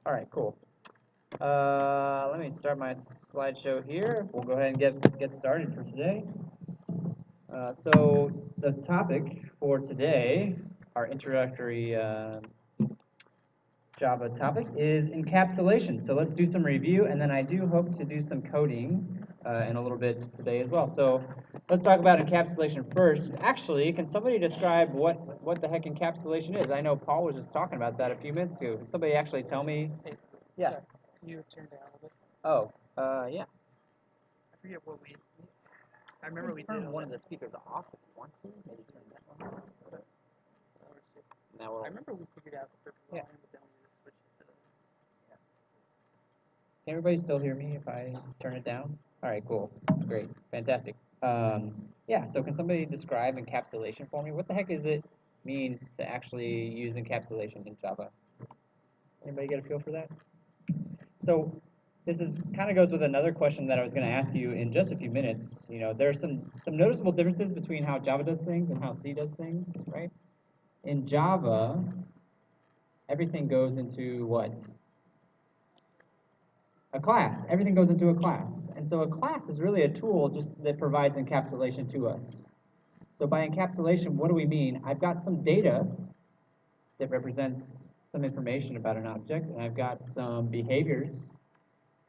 All right, cool. Let me start my slideshow here. We'll go ahead and get started for today. So the topic for today, our introductory Java topic, is encapsulation. So let's do some review, and then I do hope to do some coding in a little bit today as well. So let's talk about encapsulation first. Actually, can somebody describe what the heck encapsulation is? I know Paul was just talking about that a few minutes ago. Can somebody actually tell me? Hey, yeah. Sorry, can you turn down a little bit? Oh, yeah. I forget what I remember we turn did one of the speakers off if you want to. Maybe turn that one off. Now I remember we figured out the perfect line, but then we just switched it to the... Can everybody still hear me if I turn it down? All right, cool. Great. Fantastic. Yeah, so can somebody describe encapsulation for me? What the heck does it mean to actually use encapsulation in Java? Anybody get a feel for that? So this is kind of goes with another question that I was going to ask you in just a few minutes. You know, there are some noticeable differences between how Java does things and how C does things, right? In Java, everything goes into what? A class. Everything goes into a class. And so a class is really a tool just that provides encapsulation to us. So by encapsulation, what do we mean? I've got some data that represents some information about an object, and I've got some behaviors,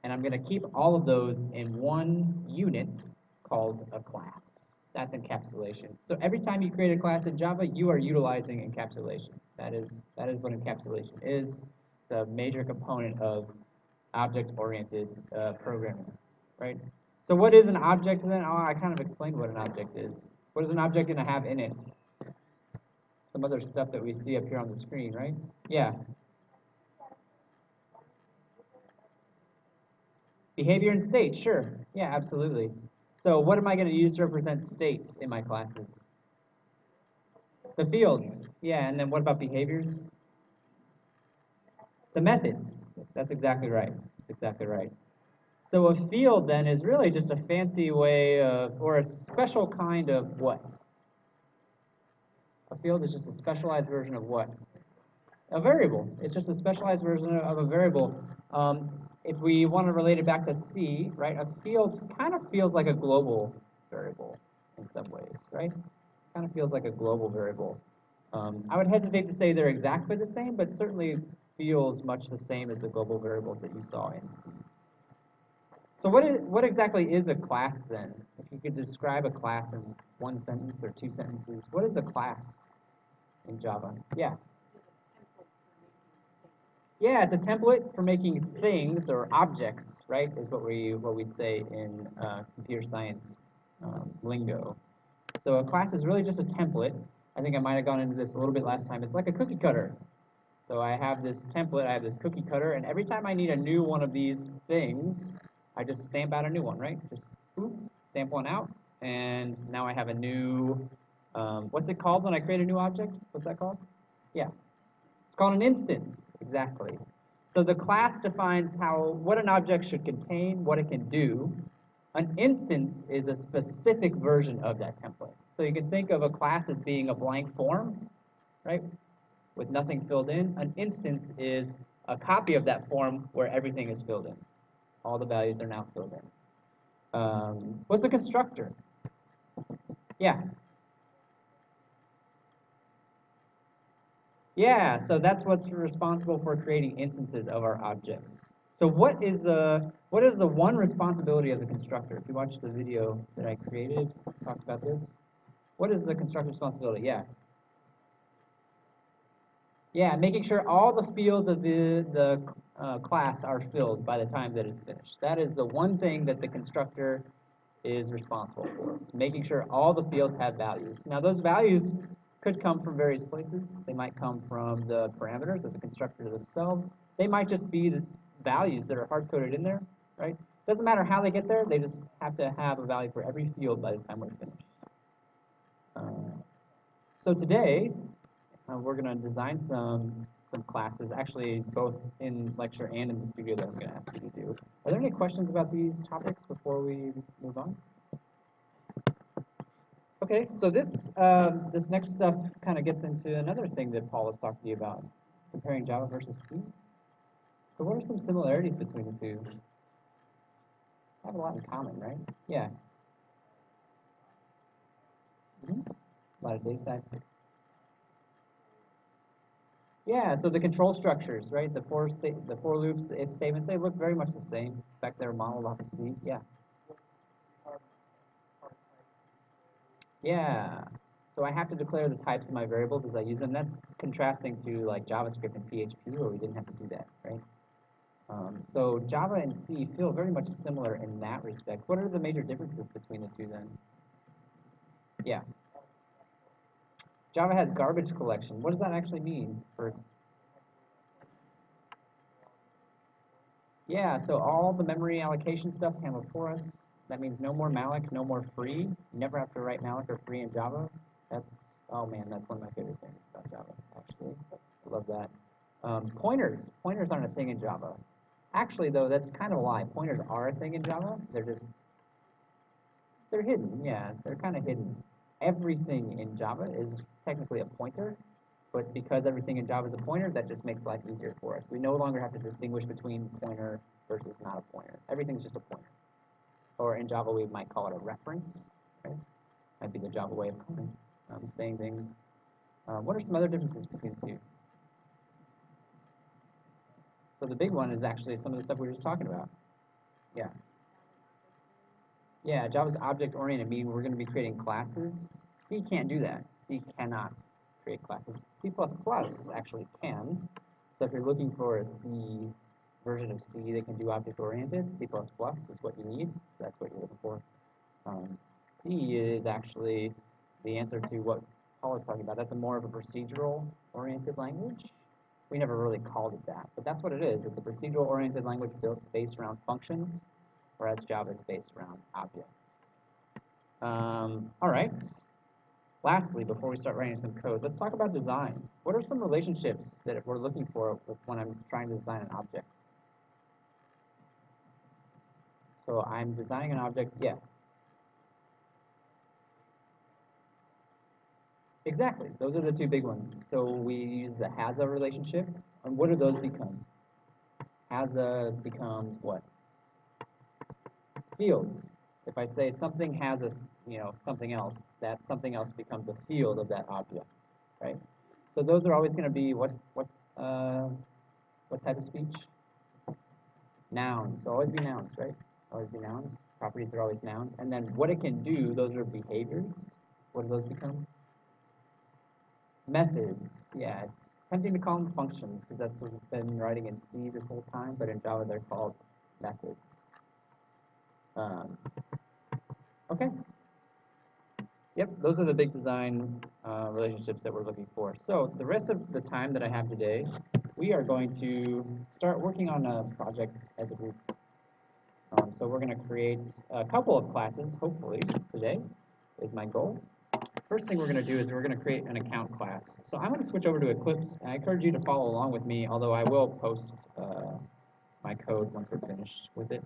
and I'm going to keep all of those in one unit called a class. That's encapsulation. So every time you create a class in Java, you are utilizing encapsulation. That is what encapsulation is. It's a major component of object-oriented programming, right? So what is an object then? Oh, I kind of explained what an object is. What is an object going to have in it? Some other stuff that we see up here on the screen, right? Yeah. Behavior and state, sure. Yeah, absolutely. So what am I going to use to represent state in my classes? The fields. Yeah, and then what about behaviors? The methods. That's exactly right. That's exactly right. So a field then is really just a fancy way of, or a special kind of what? A field is just a specialized version of what? A variable. It's just a specialized version of a variable. If we want to relate it back to C, right, a field kind of feels like a global variable in some ways, right? Kind of feels like a global variable. I would hesitate to say they're exactly the same, but certainly feels much the same as the global variables that you saw in C. So what exactly is a class then? If you could describe a class in one sentence or two sentences, what is a class in Java? Yeah. Yeah, it's a template for making things or objects, right? Is what we'd say in computer science lingo. So a class is really just a template. I think I might have gone into this a little bit last time. It's like a cookie cutter. So I have this template, I have this cookie cutter, and every time I need a new one of these things, I just stamp out a new one, right? Just boop, stamp one out, and now I have a new, what's it called when I create a new object? What's that called? Yeah. It's called an instance, exactly. So the class defines what an object should contain, what it can do. An instance is a specific version of that template. So you can think of a class as being a blank form, right, with nothing filled in. An instance is a copy of that form where everything is filled in. All the values are now filled in. What's a constructor? Yeah. Yeah, so that's what's responsible for creating instances of our objects. So what is the one responsibility of the constructor? If you watch the video that I created, talked about this. What is the constructor's responsibility? Yeah. Yeah, making sure all the fields of the class are filled by the time that it's finished. That is the one thing that the constructor is responsible for. It's making sure all the fields have values. Now those values could come from various places. They might come from the parameters of the constructor themselves. They might just be the values that are hard-coded in there, right? Doesn't matter how they get there, they just have to have a value for every field by the time we're finished. So today, we're going to design some classes, actually both in lecture and in the studio that I'm going to ask you to do. Are there any questions about these topics before we move on? Okay, so this next stuff kind of gets into another thing that Paul was talking to you about, comparing Java versus C. So what are some similarities between the two? Have a lot in common, right? Yeah. A lot of data types. Yeah, so the control structures, right? The for loops, the if statements, they look very much the same. In fact, they're modeled off of C. Yeah. Yeah. So I have to declare the types of my variables as I use them. That's contrasting to like JavaScript and PHP where we didn't have to do that, right? So Java and C feel very much similar in that respect. What are the major differences between the two then? Yeah. Java has garbage collection. What does that actually mean for? Yeah, so all the memory allocation stuff's handled for us. That means no more malloc, no more free. You never have to write malloc or free in Java. That's, oh man, that's one of my favorite things about Java, actually. I love that. Pointers. Pointers aren't a thing in Java. Actually, though, that's kind of a lie. Pointers are a thing in Java. They're hidden, yeah. They're kind of hidden. Everything in Java is technically a pointer, but because everything in Java is a pointer, that just makes life easier for us. We no longer have to distinguish between pointer versus not a pointer. Everything's just a pointer. Or in Java, we might call it a reference, right? Might be the Java way of saying things. What are some other differences between the two? So the big one is actually some of the stuff we were just talking about. Yeah. Yeah, Java's object-oriented, meaning we're going to be creating classes. C can't do that. C cannot create classes. C++ actually can. So if you're looking for a C version of C that can do object-oriented, C++ is what you need. So that's what you're looking for. C is actually the answer to what Paul was talking about. That's more of a procedural-oriented language. We never really called it that, but that's what it is. It's a procedural-oriented language built based around functions, whereas Java is based around objects. All right. Lastly, before we start writing some code, let's talk about design. What are some relationships that we're looking for when I'm trying to design an object? So I'm designing an object, yeah. Exactly, those are the two big ones. So we use the has-a relationship, and what do those become? Has-a becomes what? Fields. If I say something has a, something else, that something else becomes a field of that object, right? So those are always going to be what type of speech? Nouns. So always be nouns, right? Always be nouns. Properties are always nouns. And then what it can do, those are behaviors. What do those become? Methods. Yeah, it's tempting to call them functions because that's what we've been writing in C this whole time, but in Java they're called methods. Okay. Yep, those are the big design relationships that we're looking for. So the rest of the time that I have today, we are going to start working on a project as a group. So we're going to create a couple of classes, hopefully, today is my goal. First thing we're going to do is we're going to create an account class. So I'm going to switch over to Eclipse, and I encourage you to follow along with me, although I will post my code once we're finished with it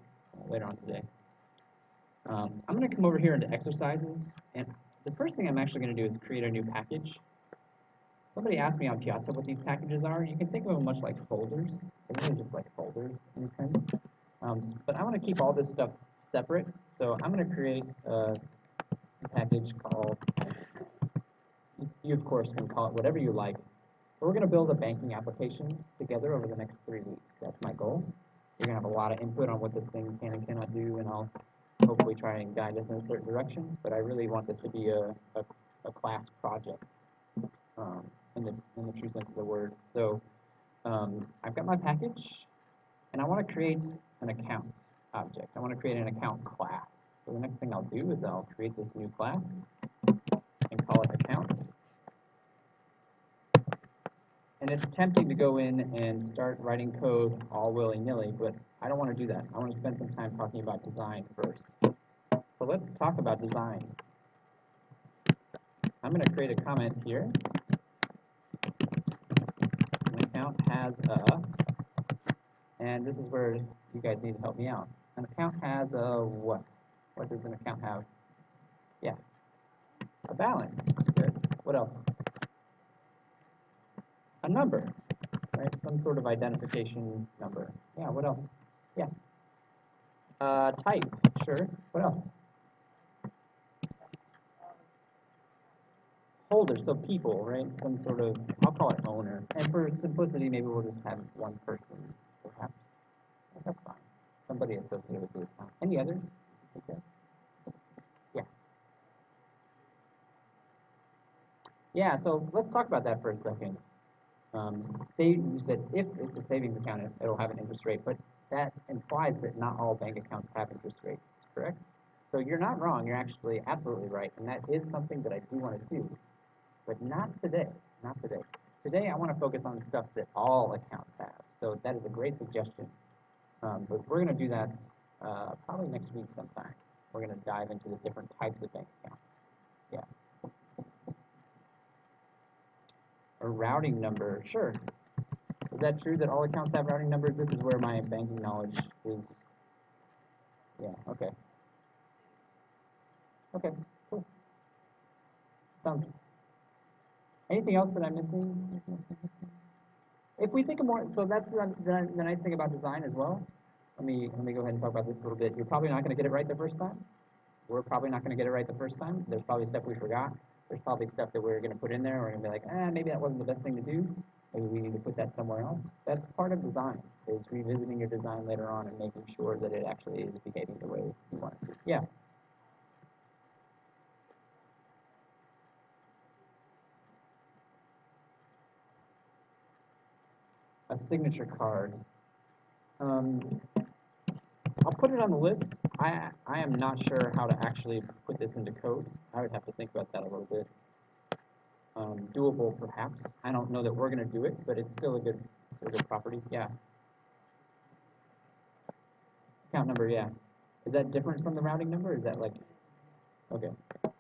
later on today. I'm going to come over here into exercises, and the first thing I'm actually going to do is create a new package. Somebody asked me on Piazza what these packages are. You can think of them much like folders. They're really just like folders in a sense. But I want to keep all this stuff separate, so I'm going to create a package called, you of course can call it whatever you like. But we're going to build a banking application together over the next 3 weeks. That's my goal. You're going to have a lot of input on what this thing can and cannot do, and I'll hopefully try and guide us in a certain direction, but I really want this to be a class project in the true sense of the word. So I've got my package, and I want to create an account object. I want to create an account class. So the next thing I'll do is I'll create this new class and call it account. And it's tempting to go in and start writing code all willy-nilly, but I don't want to do that. I want to spend some time talking about design first. So let's talk about design. I'm going to create a comment here. An account has a, and this is where you guys need to help me out. An account has a what? What does an account have? Yeah, a balance. Good. What else? A number, right? Some sort of identification number. Yeah, what else? Yeah. Type, sure. What else? Holder, so people, right? Some sort of, I'll call it owner. And for simplicity, maybe we'll just have one person, perhaps. That's fine. Somebody associated with the account. Any others? Okay. Yeah. Yeah, so let's talk about that for a second. You said if it's a savings account, it'll have an interest rate, but that implies that not all bank accounts have interest rates, correct? So you're not wrong, you're actually absolutely right, and that is something that I do want to do, but not today, not today. Today I want to focus on stuff that all accounts have, so that is a great suggestion, but we're going to do that probably next week sometime. We're going to dive into the different types of bank accounts. Yeah. A routing number, sure. Is that true that all accounts have routing numbers? This is where my banking knowledge is. Yeah, okay. Okay, cool. Sounds. Anything else that I'm missing? If we think of more, so that's the nice thing about design as well. Let me go ahead and talk about this a little bit. You're probably not going to get it right the first time. We're probably not going to get it right the first time. There's probably stuff we forgot. There's probably stuff that we're going to put in there. We're going to be like, maybe that wasn't the best thing to do. Maybe we need to put that somewhere else. That's part of design, is revisiting your design later on and making sure that it actually is behaving the way you want it to. Yeah. A signature card. I'll put it on the list. I am not sure how to actually put this into code. I would have to think about that a little bit. Doable, perhaps. I don't know that we're going to do it, but it's still a good property. Yeah. Account number, yeah. Is that different from the routing number? Is that like, okay.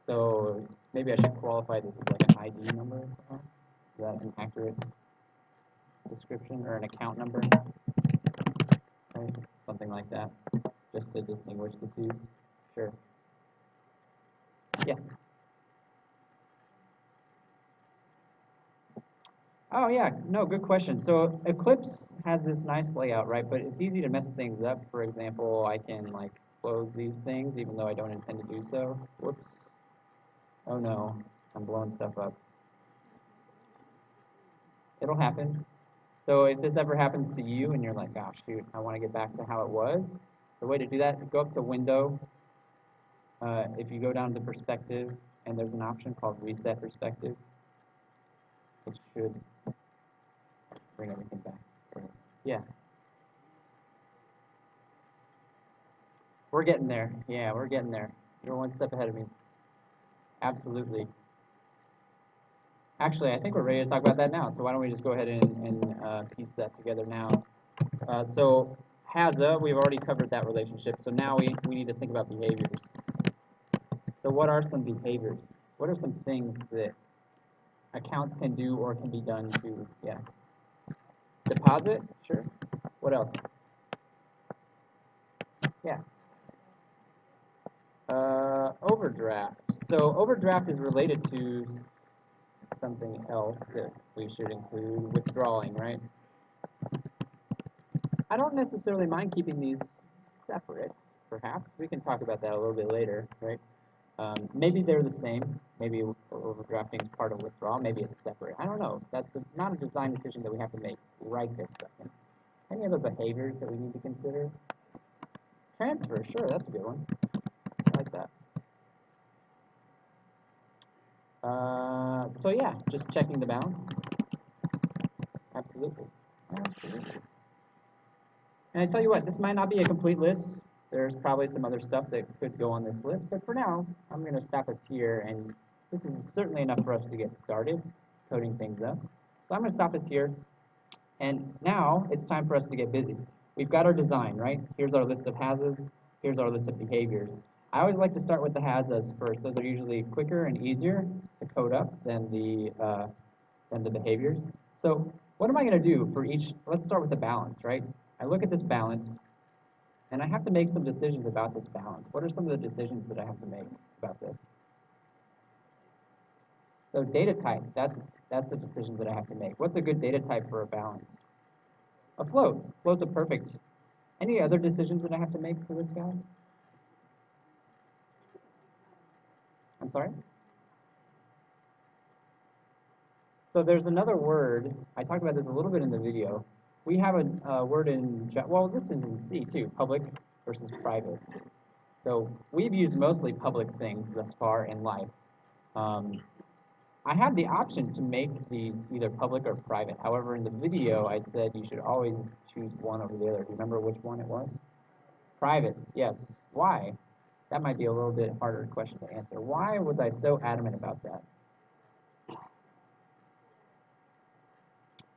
So maybe I should qualify this as like an ID number, perhaps? Is that an accurate description, or an account number? Right? Something like that, just to distinguish the two. Sure. Yes. Oh yeah, no, good question. So Eclipse has this nice layout, right? But it's easy to mess things up. For example, I can like close these things even though I don't intend to do so. Whoops. Oh no, I'm blowing stuff up. It'll happen. So if this ever happens to you and you're like, oh shoot, I want to get back to how it was, the way to do that, go up to Window. If you go down to Perspective, and there's an option called Reset Perspective, it should bring everything back. Yeah. We're getting there. Yeah, we're getting there. You're one step ahead of me. Absolutely. Actually, I think we're ready to talk about that now. So why don't we just go ahead and piece that together now. So HAZA, we've already covered that relationship. So now we need to think about behaviors. So what are some behaviors? What are some things that accounts can do or can be done to, yeah. Deposit, sure. What else? Yeah. Overdraft. So overdraft is related to something else that we should include, withdrawing, right? I don't necessarily mind keeping these separate, perhaps. We can talk about that a little bit later, right? Maybe they're the same. Maybe overdrafting is part of withdrawal. Maybe it's separate. I don't know. That's not a design decision that we have to make right this second. Any other behaviors that we need to consider? Transfer, sure, that's a good one. I like that. So yeah, just checking the balance. Absolutely. Absolutely. And I tell you what, this might not be a complete list. There's probably some other stuff that could go on this list, but for now, I'm going to stop us here, and this is certainly enough for us to get started coding things up. So I'm going to stop us here, and now it's time for us to get busy. We've got our design, right? Here's our list of HAZAs. Here's our list of behaviors. I always like to start with the HAZAs first. Those are usually quicker and easier to code up than the behaviors. So what am I going to do for each? Let's start with the balance, right? I look at this balance, and I have to make some decisions about this balance. What are some of the decisions that I have to make about this? So data type, that's a decision that I have to make. What's a good data type for a balance? A float. Float's a perfect. Any other decisions that I have to make for this guy? I'm sorry? So there's another word. I talked about this a little bit in the video. We have a word in, well, this is in C too, public versus private. So we've used mostly public things thus far in life. I had the option to make these either public or private. However, in the video, I said you should always choose one over the other. Do you remember which one it was? Private, yes. Why? That might be a little bit harder question to answer. Why was I so adamant about that?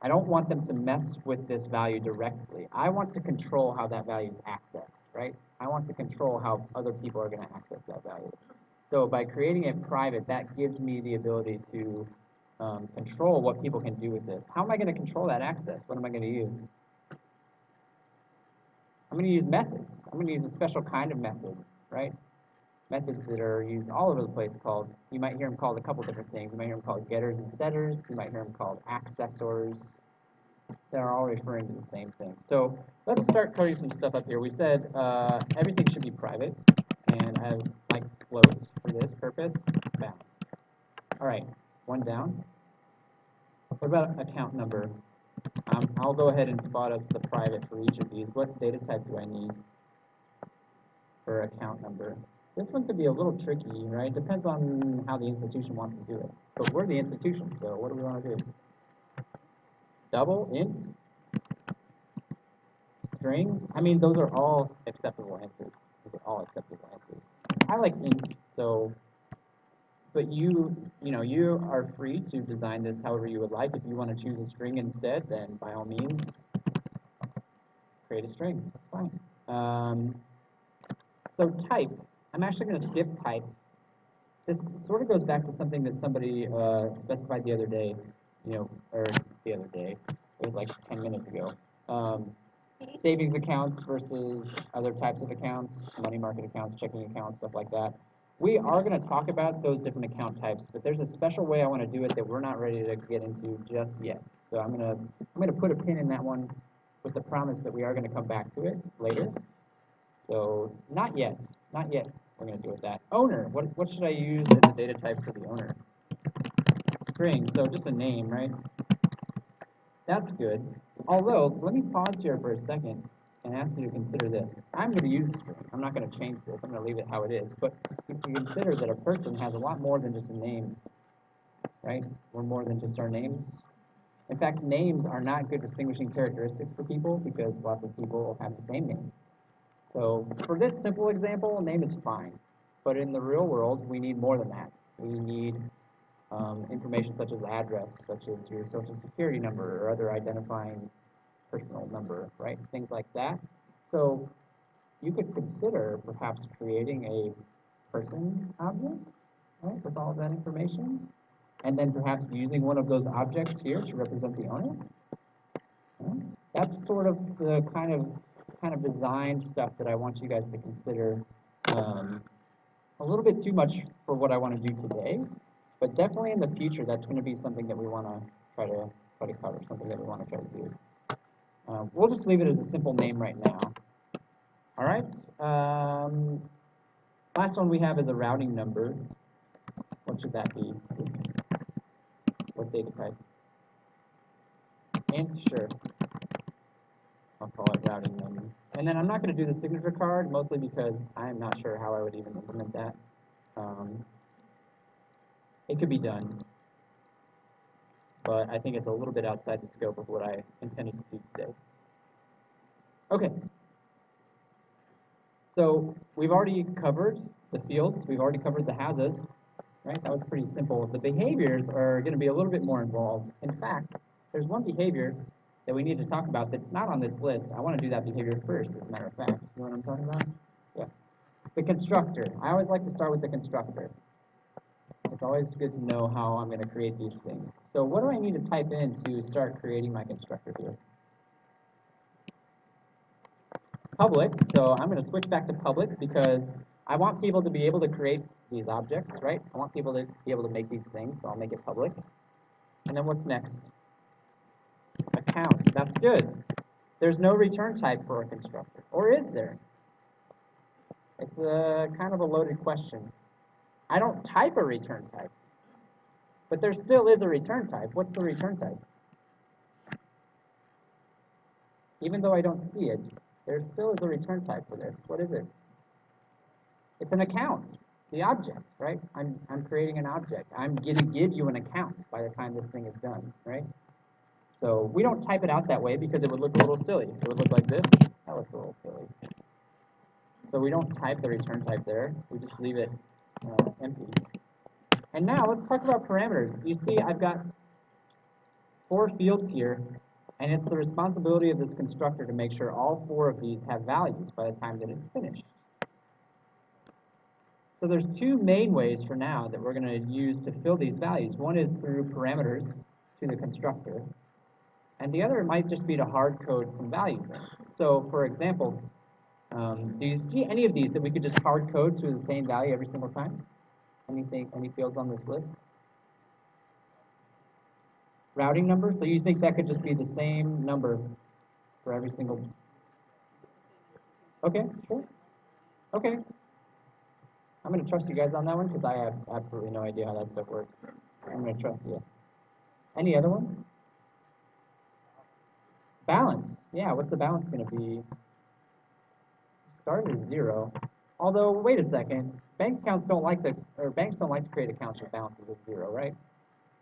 I don't want them to mess with this value directly. I want to control how that value is accessed, right? I want to control how other people are going to access that value. So by creating it private, that gives me the ability to control what people can do with this. How am I going to control that access? What am I going to use? I'm going to use methods. I'm going to use a special kind of method, right? Methods that are used all over the place called, you might hear them called a couple different things. You might hear them called getters and setters. You might hear them called accessors. They're all referring to the same thing. So let's start coding some stuff up here. We said everything should be private, and I like float for this purpose. Balance. All right, one down. What about account number? I'll go ahead and spot us the private for each of these. What data type do I need for account number? This one could be a little tricky, right? Depends on how the institution wants to do it. But we're the institution, so what do we want to do? Double, int, string. I mean, those are all acceptable answers. Those are all acceptable answers. I like int, so, but you are free to design this however you would like. If you want to choose a string instead, then by all means, create a string. That's fine. So type. I'm actually going to skip type. This sort of goes back to something that somebody specified the other day, or the other day. It was like 10 minutes ago. Savings accounts versus other types of accounts, money market accounts, checking accounts, stuff like that. We are going to talk about those different account types, but there's a special way I want to do it that we're not ready to get into just yet. So I'm going to put a pin in that one with the promise that we are going to come back to it later. So not yet. We're going to do with that. Owner. What should I use as a data type for the owner? String. So just a name, right? That's good. Although, let me pause here for a second and ask you to consider this. I'm going to use a string. I'm not going to change this. I'm going to leave it how it is. But if you consider that a person has a lot more than just a name, right? We're more than just our names. In fact, names are not good distinguishing characteristics for people because lots of people have the same name. So for this simple example, a name is fine. But in the real world, we need more than that. We need information such as address, such as your social security number or other identifying personal number, right? Things like that. So you could consider perhaps creating a person object, right, with all of that information, and then perhaps using one of those objects here to represent the owner. That's sort of the kind of design stuff that I want you guys to consider. A little bit too much for what I want to do today, but definitely in the future, that's going to be something that we want to try to cover, something that we want to try to do. We'll just leave it as a simple name right now. All right. Last one we have is a routing number. What should that be? What data type? Int, sure. I'll call it routing number. And then I'm not going to do the signature card, mostly because I'm not sure how I would even implement that. It could be done, but I think it's a little bit outside the scope of what I intended to do today. Okay. So we've already covered the fields. We've already covered the houses, right? That was pretty simple. The behaviors are going to be a little bit more involved. In fact, there's one behavior that we need to talk about that's not on this list. I want to do that behavior first, as a matter of fact. You know what I'm talking about? Yeah. The constructor. I always like to start with the constructor. It's always good to know how I'm going to create these things. So what do I need to type in to start creating my constructor here? Public, so I'm going to switch back to public because I want people to be able to create these objects, right? I want people to be able to make these things, so I'll make it public. And then what's next? Account, that's good. There's no return type for a constructor, or is there? It's a kind of a loaded question. I don't type a return type, but there still is a return type. What's the return type? Even though I don't see it, there still is a return type for this. What is it? It's an account, the object, right? I'm creating an object. I'm going to give you an account by the time this thing is done, right? So we don't type it out that way because it would look a little silly. It would look like this. That looks a little silly. So we don't type the return type there. We just leave it empty. And now let's talk about parameters. You see I've got 4 fields here, and it's the responsibility of this constructor to make sure all 4 of these have values by the time that it's finished. So there's 2 main ways for now that we're going to use to fill these values. One is through parameters to the constructor, and the other might just be to hard code some values in. So for example, do you see any of these that we could just hard code to the same value every single time? Any fields on this list? Routing number, so you think that could just be the same number for every single? Okay, sure. Okay. I'm going to trust you guys on that one because I have absolutely no idea how that stuff works. I'm going to trust you. Any other ones? Balance. Yeah, what's the balance going to be? Start at 0. Although, wait a second. Banks don't like to create accounts with balances of 0, right?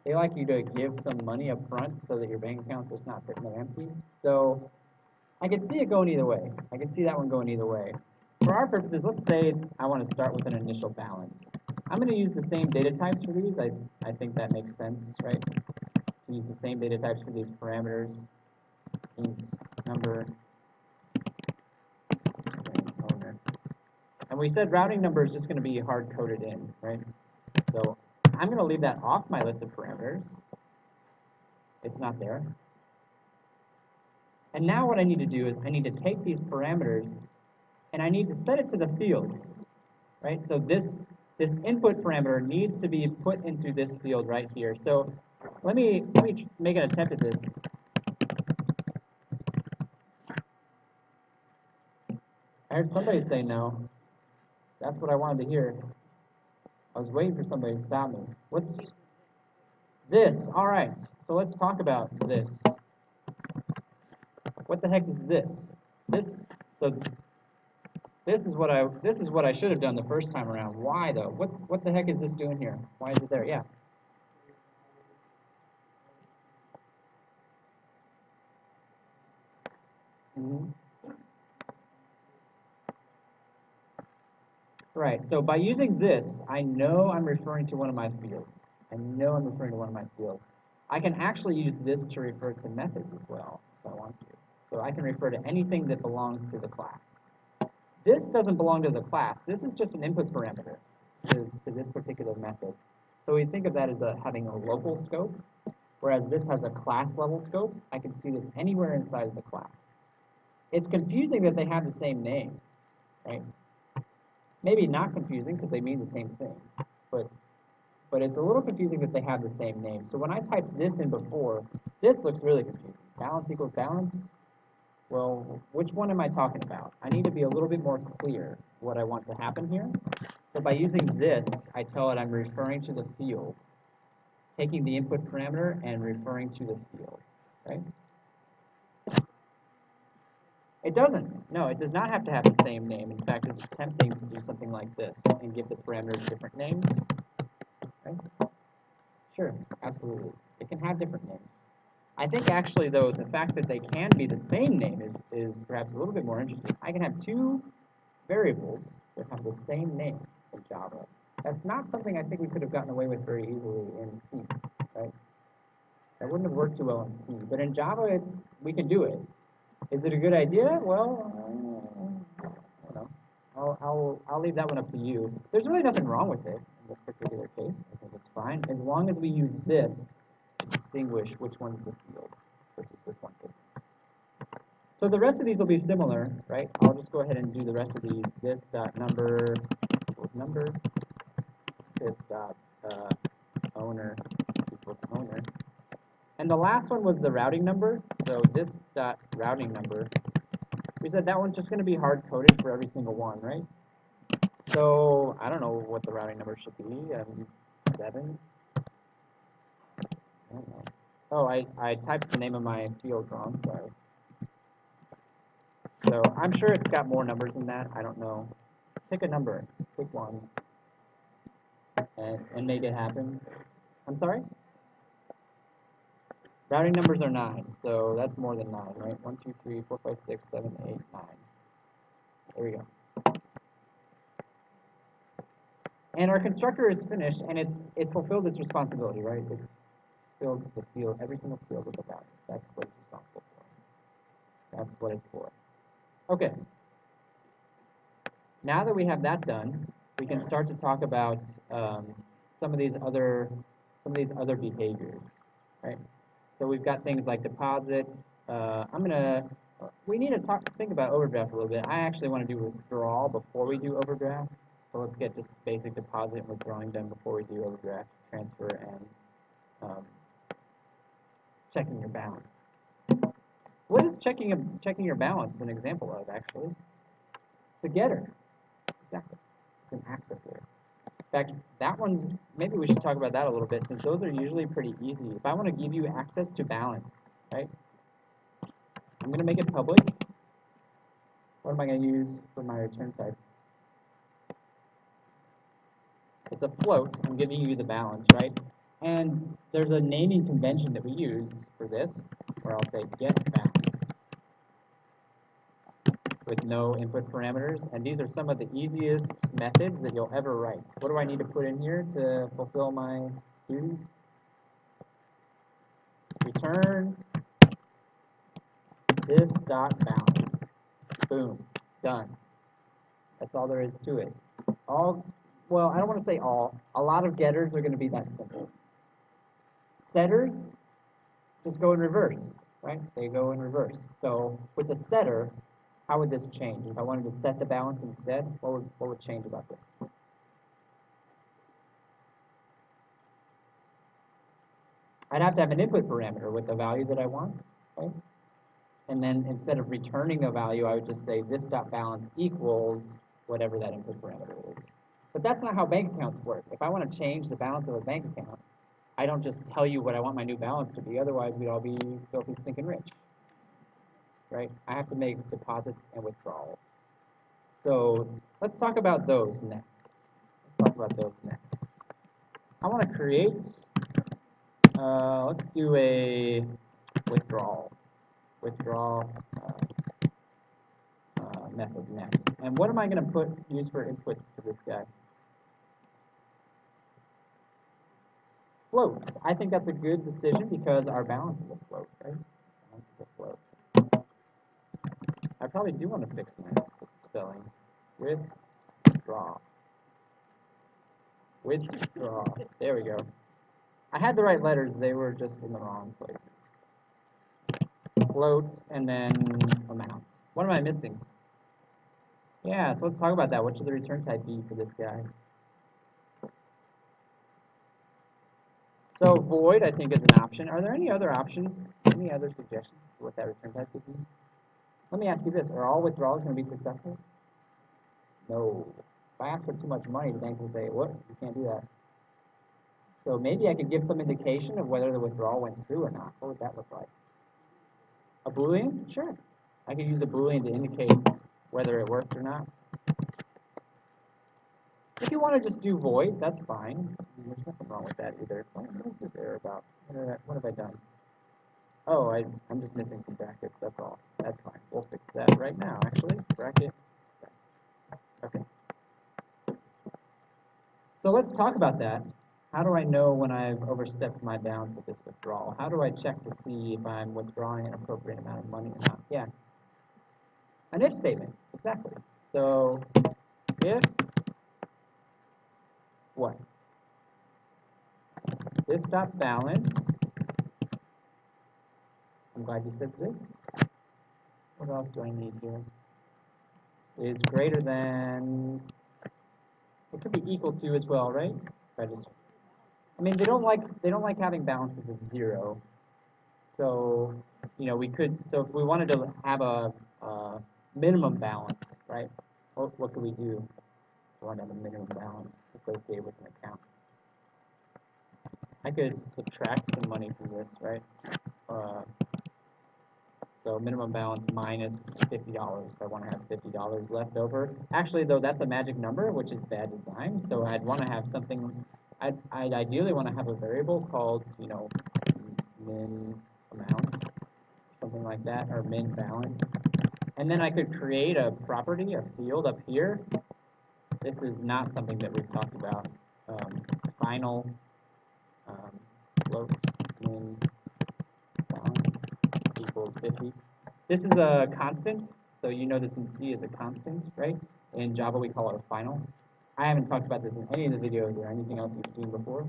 They like you to give some money up front so that your bank account's just not sitting there empty. So I could see it going either way. I could see that one going either way. For our purposes, let's say I want to start with an initial balance. I'm going to use the same data types for these. I think that makes sense, right? To use the same data types for these parameters. Int, number, string, owner. And we said routing number is just going to be hard-coded in, right? So I'm going to leave that off my list of parameters. It's not there. And now what I need to do is I need to take these parameters and I need to set it to the fields, right? So this input parameter needs to be put into this field right here. So let me make an attempt at this. I heard somebody say no. That's what I wanted to hear. I was waiting for somebody to stop me. What's this? All right. So let's talk about this. What the heck is this? This is what I should have done the first time around. Why though? What the heck is this doing here? Why is it there? Yeah. Mm-hmm. Right, so by using this, I know I'm referring to one of my fields. I know I'm referring to one of my fields. I can actually use this to refer to methods as well, if I want to. So I can refer to anything that belongs to the class. This doesn't belong to the class. This is just an input parameter to this particular method. So we think of that as having a local scope, whereas this has a class-level scope. I can see this anywhere inside of the class. It's confusing that they have the same name, right? Maybe not confusing because they mean the same thing, but it's a little confusing that they have the same name. So when I typed this in before, this looks really confusing. Balance equals balance. Well, which one am I talking about? I need to be a little bit more clear what I want to happen here. So by using this, I tell it I'm referring to the field, taking the input parameter and referring to the field, right? It doesn't. No, it does not have to have the same name. In fact, it's tempting to do something like this and give the parameters different names. Right? Sure, absolutely. It can have different names. I think actually, though, the fact that they can be the same name is perhaps a little bit more interesting. I can have 2 variables that have the same name in Java. That's not something I think we could have gotten away with very easily in C, right? That wouldn't have worked too well in C. But in Java, we can do it. Is it a good idea? Well, I don't know. I'll leave that one up to you. There's really nothing wrong with it in this particular case. I think it's fine, as long as we use this to distinguish which one's the field versus which one isn't. So the rest of these will be similar, right? I'll just go ahead and do the rest of these. This dot number equals number. This dot owner equals owner. And the last one was the routing number. So this dot routing number, we said that one's just going to be hard-coded for every single one, right? So I don't know what the routing number should be. 7. I don't know. Oh, I typed the name of my field wrong. Sorry. So I'm sure it's got more numbers than that. I don't know. Pick a number. Pick one. And make it happen. I'm sorry? Routing numbers are 9, so that's more than 9, right? 1, 2, 3, 4, 5, 6, 7, 8, 9. There we go. And our constructor is finished, and it's fulfilled its responsibility, right? It's filled the field, every single field with a value. That's what it's responsible for. That's what it's for. Okay. Now that we have that done, we can start to talk about some of these other behaviors, right? So we've got things like deposit. We need to think about overdraft a little bit. I actually want to do withdrawal before we do overdraft. So let's get just basic deposit and withdrawing done before we do overdraft, transfer, and checking your balance. What is checking your balance an example of, actually? It's a getter. Exactly. It's an accessor. In fact, that one's, maybe we should talk about that a little bit, since those are usually pretty easy. If I want to give you access to balance, right, I'm going to make it public. What am I going to use for my return type? It's a float. I'm giving you the balance, right? And there's a naming convention that we use for this, where I'll say get balance with no input parameters. And these are some of the easiest methods that you'll ever write. What do I need to put in here to fulfill my duty? Return this dot balance. Boom. Done. That's all there is to it. Well, I don't want to say all. A lot of getters are going to be that simple. Setters just go in reverse, right? They go in reverse. So with the setter, how would this change? If I wanted to set the balance instead, what would change about this? I'd have to have an input parameter with the value that I want, right? And then instead of returning a value, I would just say this dot balance equals whatever that input parameter is. But that's not how bank accounts work. If I want to change the balance of a bank account, I don't just tell you what I want my new balance to be. Otherwise, we'd all be filthy stinking rich, right? I have to make deposits and withdrawals. So let's talk about those next. I want to create, let's do a withdrawal method next. And what am I going to use for inputs to this guy? Floats. I think that's a good decision because our balance is a float, right? Balance is a float. I probably do want to fix my spelling. Withdraw. There we go. I had the right letters. They were just in the wrong places. Float and then amount. What am I missing? Yeah, so let's talk about that. What should the return type be for this guy? So void, I think, is an option. Are there any other options? Any other suggestions for what that return type would be? Let me ask you this. Are all withdrawals going to be successful? No. If I ask for too much money, the bank's going to say, what? You can't do that. So maybe I could give some indication of whether the withdrawal went through or not. What would that look like? A Boolean? Sure. I could use a Boolean to indicate whether it worked or not. If you want to just do void, that's fine. There's nothing wrong with that either. What is this error about? What have I done? Oh, I'm just missing some brackets, that's all. That's fine. We'll fix that right now, actually. Bracket. Okay. So let's talk about that. How do I know when I've overstepped my bounds with this withdrawal? How do I check to see if I'm withdrawing an appropriate amount of money or not? Yeah. An if statement, exactly. So if what? This dot balance. I'm glad you said this. What else do I need here? Is greater than. It could be equal to as well, right? I mean, they don't like having balances of 0. So, you know, we could, so if we wanted to have a minimum balance, right, what could we do? We want to have a minimum balance associated with an account. I could subtract some money from this, right? So minimum balance minus $50 if I want to have $50 left over. Actually, though, that's a magic number, which is bad design. So I'd want to have something, I'd ideally want to have a variable called, you know, min amount, something like that, or min balance. And then I could create a property, a field up here. This is not something that we've talked about. Final float min balance equals 50. This is a constant, so you know this in C is a constant, right? In Java we call it a final. I haven't talked about this in any of the videos or anything else you've seen before.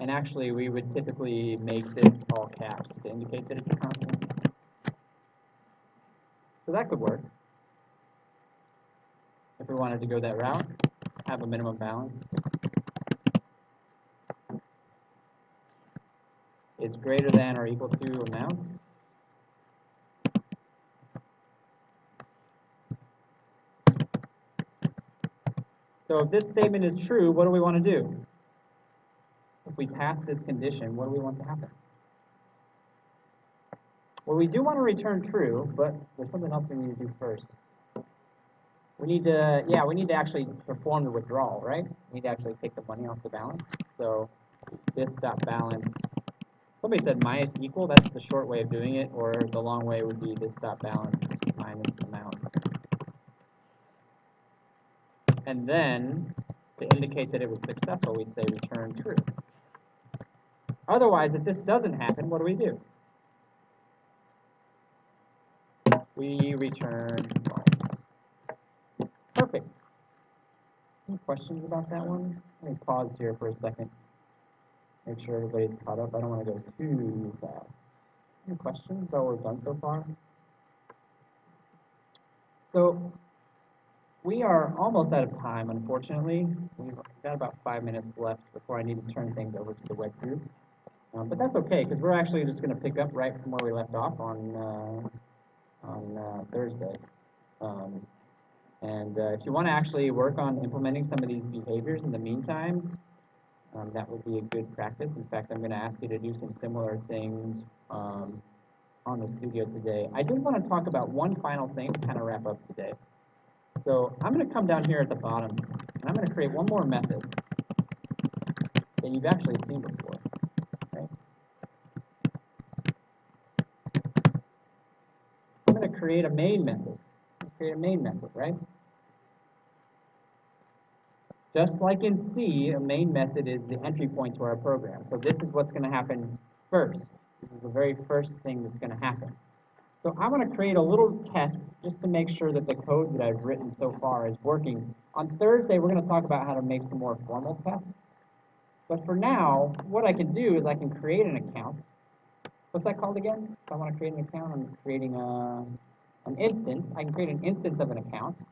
And actually we would typically make this all caps to indicate that it's a constant. So that could work. If we wanted to go that route, have a minimum balance is greater than or equal to amounts. So if this statement is true, what do we want to do? If we pass this condition, what do we want to happen? Well, we do want to return true, but there's something else we need to do first. We need to, we need to actually perform the withdrawal, right? We need to actually take the money off the balance. So this dot balance, somebody said minus equal, that's the short way of doing it, or the long way would be this dot balance minus amount. And then, to indicate that it was successful, we'd say return true. Otherwise, if this doesn't happen, what do? We return false. Perfect. Any questions about that one? Let me pause here for a second. Make sure everybody's caught up. I don't want to go too fast. Any questions about what we've done so far? So, we are almost out of time, unfortunately. We've got about 5 minutes left before I need to turn things over to the web group. But that's okay, because we're actually just going to pick up right from where we left off on Thursday. If you want to actually work on implementing some of these behaviors in the meantime, that would be a good practice. In fact, I'm going to ask you to do some similar things on the studio today. I did want to talk about one final thing to kind of wrap up today. So I'm going to come down here at the bottom, and I'm going to create one more method that you've actually seen before. Right? I'm going to create a main method. Right? Just like in C, a main method is the entry point to our program. So this is what's going to happen first. This is the very first thing that's going to happen. So I want to create a little test just to make sure that the code that I've written so far is working. On Thursday, we're going to talk about how to make some more formal tests. But for now, what I can do is I can create an account. What's that called again? If I want to create an account, I'm creating an instance. I can create an instance of an account.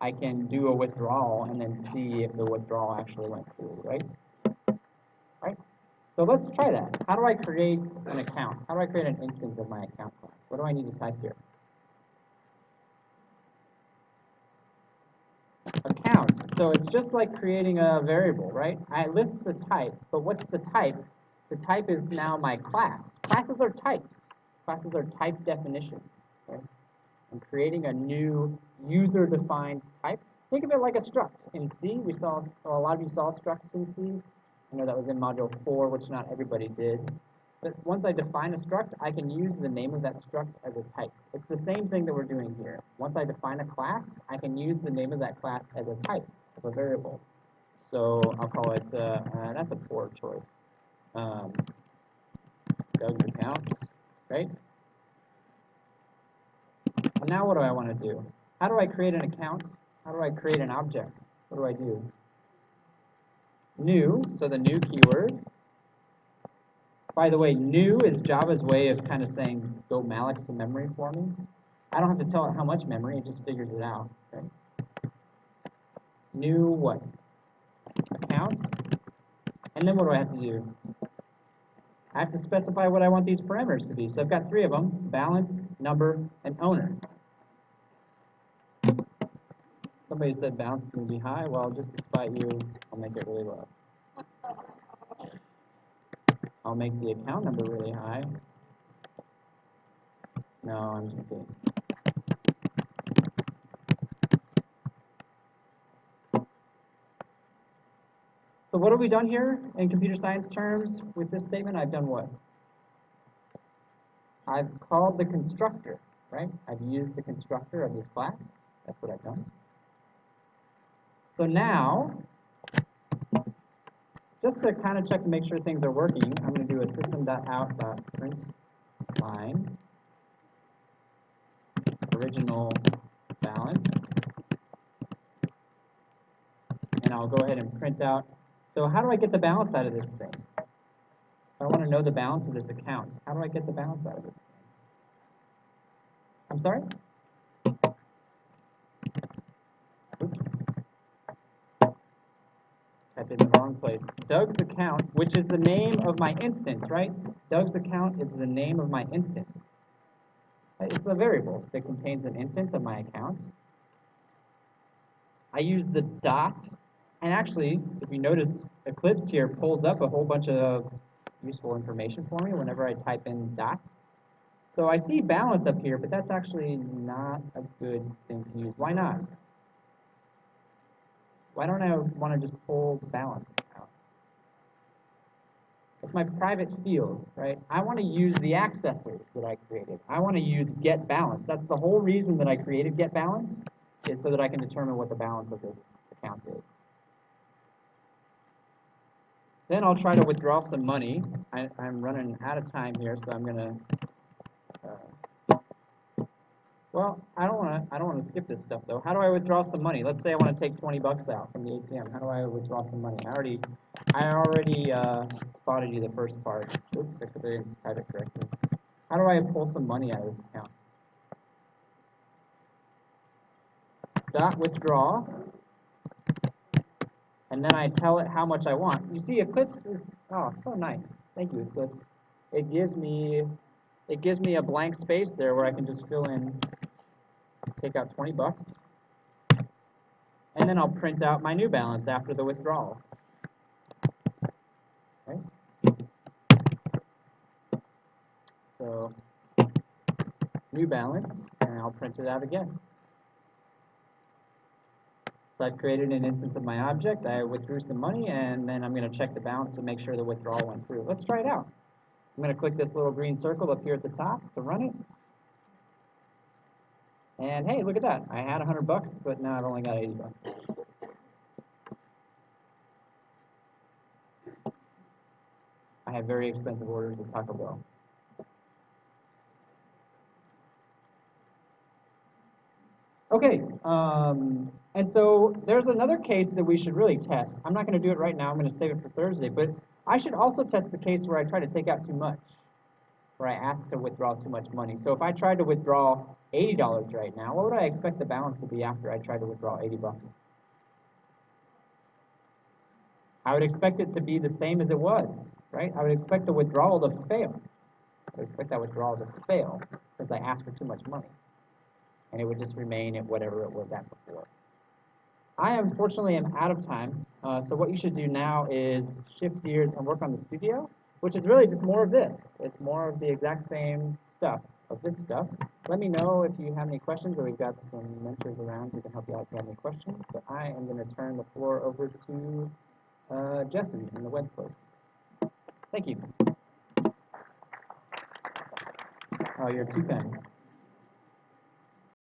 I can do a withdrawal and then see if the withdrawal actually went through, right? Right? So let's try that. How do I create an account? How do I create an instance of my account class? What do I need to type here? Accounts. So it's just like creating a variable, right? I list the type, but what's the type? The type is now my class. Classes are types. Classes are type definitions. Right? I'm creating a new user-defined type. Think of it like a struct. In C, we saw, well, a lot of you saw structs in C. I know that was in Module 4, which not everybody did. But once I define a struct, I can use the name of that struct as a type. It's the same thing that we're doing here. Once I define a class, I can use the name of that class as a type of a variable. So I'll call it, that's a poor choice. Doug's accounts, right? And now what do I want to do? How do I create an account? How do I create an object? What do I do? New, so the new keyword. By the way, new is Java's way of kind of saying, go malloc some memory for me. I don't have to tell it how much memory, it just figures it out. Right? New what? Accounts. And then what do I have to do? I have to specify what I want these parameters to be. So I've got 3 of them: balance, number, and owner. Somebody said balance is going to be high. Well, just to spite you, I'll make it really low. I'll make the account number really high. No, I'm just kidding. So what have we done here in computer science terms with this statement? I've done what? I've called the constructor, right? I've used the constructor of this class. That's what I've done. So now, just to kind of check to make sure things are working, I'm going to do a system.out.println original balance. And I'll go ahead and print out. So how do I get the balance out of this thing? If I want to know the balance of this account, how do I get the balance out of this thing? I'm sorry? Oops. Typed in the wrong place. Doug's account, which is the name of my instance, right? Doug's account is the name of my instance. It's a variable that contains an instance of my account. I use the dot, and actually, if you notice, Eclipse here pulls up a whole bunch of useful information for me whenever I type in dot. So I see balance up here, but that's actually not a good thing to use. Why not? Why don't I want to just pull balance out? It's my private field, right? I want to use the accessors that I created. I want to use get balance. That's the whole reason that I created get balance, is so that I can determine what the balance of this account is. Then I'll try to withdraw some money. I'm running out of time here, so I'm gonna. Well, I don't want to skip this stuff though. How do I withdraw some money? Let's say I want to take 20 bucks out from the ATM. How do I withdraw some money? I already spotted you the first part. Oops, except I didn't type it correctly. How do I pull some money out of this account? Dot withdraw, and then I tell it how much I want. You see, Eclipse is so nice. Thank you, Eclipse. It gives me a blank space there where I can just fill in, take out 20 bucks, and then I'll print out my new balance after the withdrawal. Okay? So, new balance, and I'll print it out again. So I've created an instance of my object, I withdrew some money, and then I'm going to check the balance to make sure the withdrawal went through. Let's try it out. I'm going to click this little green circle up here at the top to run it. And hey, look at that. I had 100 bucks, but now I've only got 80 bucks. I have very expensive orders at Taco Bell. Okay, and so there's another case that we should really test. I'm not going to do it right now. I'm going to save it for Thursday, but I should also test the case where I try to take out too much, where I ask to withdraw too much money. So if I tried to withdraw $80 right now, what would I expect the balance to be after I tried to withdraw 80 bucks? I would expect it to be the same as it was, right? I would expect the withdrawal to fail. I would expect that withdrawal to fail since I asked for too much money. And it would just remain at whatever it was at before. I unfortunately am out of time, so what you should do now is shift gears and work on the studio, which is really just more of this. It's more of the exact same stuff, of this stuff. Let me know if you have any questions, or we've got some mentors around who can help you out if you have any questions, but I am going to turn the floor over to Jesse and the web folks. Thank you. Oh, you have 2 pens.